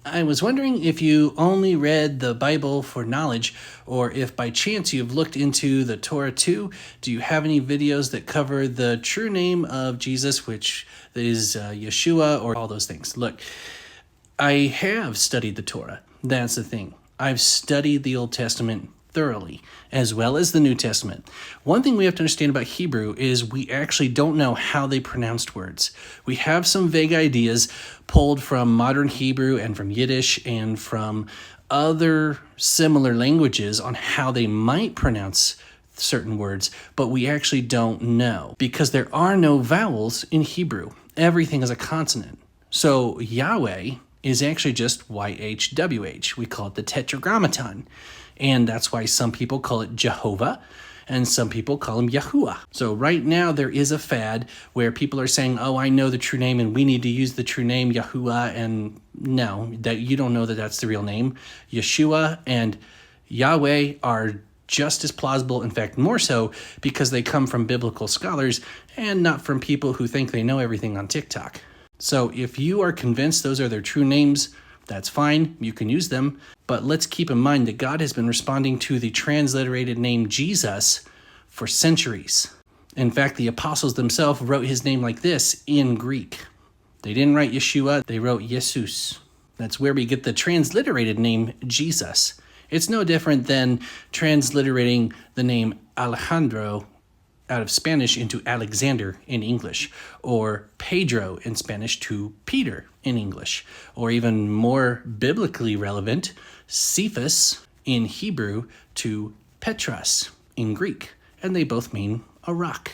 I was wondering if you only read the Bible for knowledge, or if by chance you've looked into the Torah too. Do you have any videos that cover the true name of Jesus, which is Yeshua, or all those things? Look, I have studied the Torah. That's the thing. I've studied the Old Testament thoroughly, as well as the New Testament. One thing we have to understand about Hebrew is we actually don't know how they pronounced words. We have some vague ideas pulled from modern Hebrew and from Yiddish and from other similar languages on how they might pronounce certain words, but we actually don't know because there are no vowels in Hebrew. Everything is a consonant. So Yahweh is actually just YHWH. We call it the Tetragrammaton. And that's why some people call it Jehovah and some people call him Yahuwah. So right now there is a fad where people are saying, oh, I know the true name and we need to use the true name Yahuwah. And no, that you don't know that that's the real name. Yeshua and Yahweh are just as plausible, in fact, more so, because they come from biblical scholars and not from people who think they know everything on TikTok. So if you are convinced those are their true names, that's fine, you can use them, but let's keep in mind that God has been responding to the transliterated name Jesus for centuries. In fact, the apostles themselves wrote his name like this in Greek. They didn't write Yeshua, they wrote Jesus. That's where we get the transliterated name Jesus. It's no different than transliterating the name Alejandro out of Spanish into Alexander in English, or Pedro in Spanish to Peter in English, or even more biblically relevant, Cephas in Hebrew to Petros in Greek, and they both mean a rock.